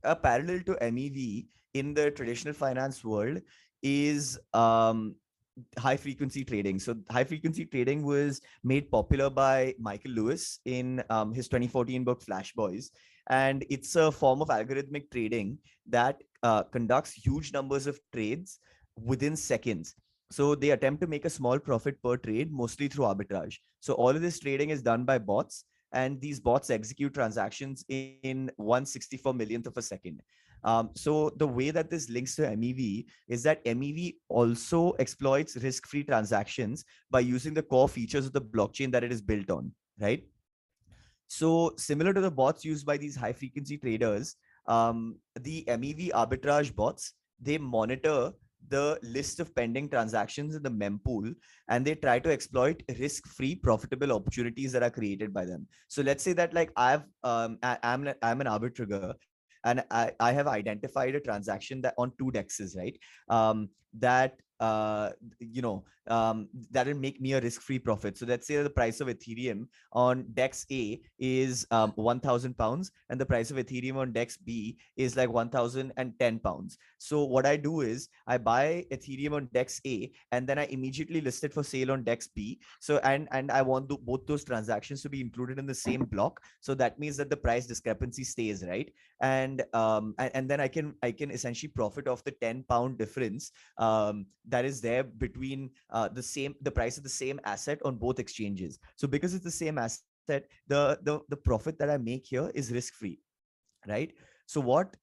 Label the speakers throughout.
Speaker 1: a parallel to MEV in the traditional finance world is high frequency trading. So high frequency trading was made popular by Michael Lewis in his 2014 book Flash Boys, and it's a form of algorithmic trading that conducts huge numbers of trades within seconds. So they attempt to make a small profit per trade, mostly through arbitrage. So all of this trading is done by bots, and these bots execute transactions in 1/64 millionth of a second. So the way that this links to MEV is that MEV also exploits risk-free transactions by using the core features of the blockchain that it is built on, right? So similar to the bots used by these high-frequency traders, the MEV arbitrage bots, they monitor the list of pending transactions in the mempool, and they try to exploit risk-free profitable opportunities that are created by them. So let's say that like I'm an arbitrator, and I have identified a transaction that on two dexes, right? That that will make me a risk-free profit. So let's say the price of Ethereum on Dex A is 1,000 pounds, and the price of Ethereum on Dex B is like 1,010 pounds. So what I do is I buy Ethereum on Dex A, and then I immediately list it for sale on Dex B. So and I want both those transactions to be included in the same block. So that means that the price discrepancy stays, right? And then I can essentially profit off the 10 pound difference that is there between the price of the same asset on both exchanges. So because it's the same asset, the profit that I make here is risk free, right? So what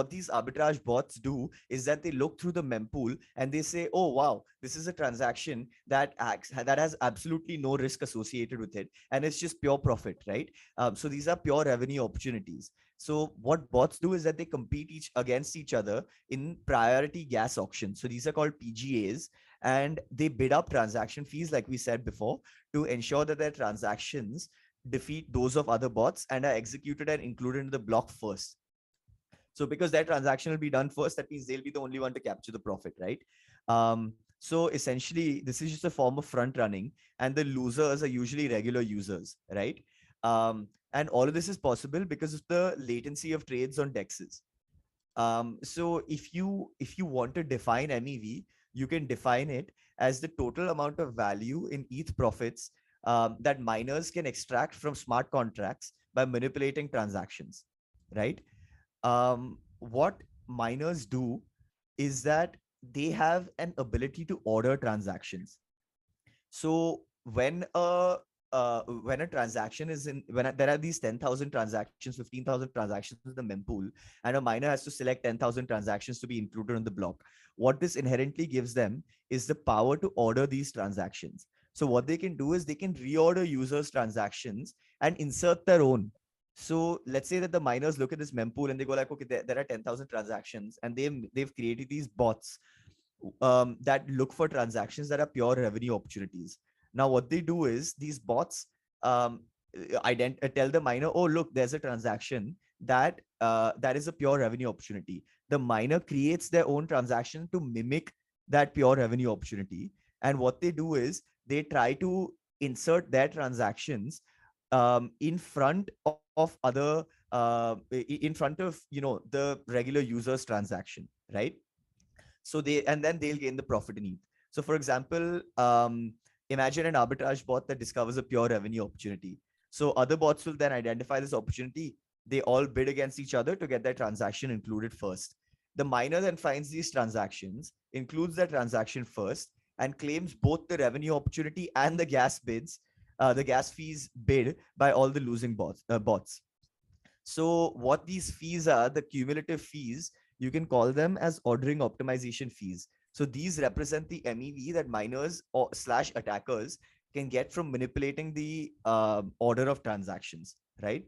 Speaker 1: these arbitrage bots do is that they look through the mempool and they say, oh wow, this is a transaction that has absolutely no risk associated with it, and it's just pure profit, right? So these are pure revenue opportunities. So what bots do is that they compete against each other in priority gas auctions. So these are called PGAs, and they bid up transaction fees, like we said before, to ensure that their transactions defeat those of other bots and are executed and included in the block first. So because their transaction will be done first, that means they'll be the only one to capture the profit, right? So essentially, this is just a form of front running, and the losers are usually regular users, right? And all of this is possible because of the latency of trades on dexes. So if you want to define MEV, you can define it as the total amount of value in ETH profits that miners can extract from smart contracts by manipulating transactions, right? What miners do is that they have an ability to order transactions. So when a transaction is in when there are these 10,000 transactions, 15,000 transactions in the mempool, and a miner has to select 10,000 transactions to be included on the block, what this inherently gives them is the power to order these transactions. So what they can do is they can reorder users transactions and insert their own. So let's say that the miners look at this mempool and they go like, okay, there are 10,000 transactions, and they've created these bots that look for transactions that are pure revenue opportunities. Now, what they do is these bots tell the miner, oh, look, there's a transaction that is a pure revenue opportunity. The miner creates their own transaction to mimic that pure revenue opportunity. And what they do is they try to insert their transactions in front of other in front of the regular user's transaction, right? So then they'll gain the profit in ETH. So for example, imagine an arbitrage bot that discovers a pure revenue opportunity. So other bots will then identify this opportunity. They all bid against each other to get their transaction included first. The miner then finds these transactions, includes their transaction first, and claims both the revenue opportunity and the gas fees bid by all the losing bots. So what these fees are, the cumulative fees, you can call them as ordering optimization fees. So these represent the MEV that miners or slash attackers can get from manipulating the order of transactions, right?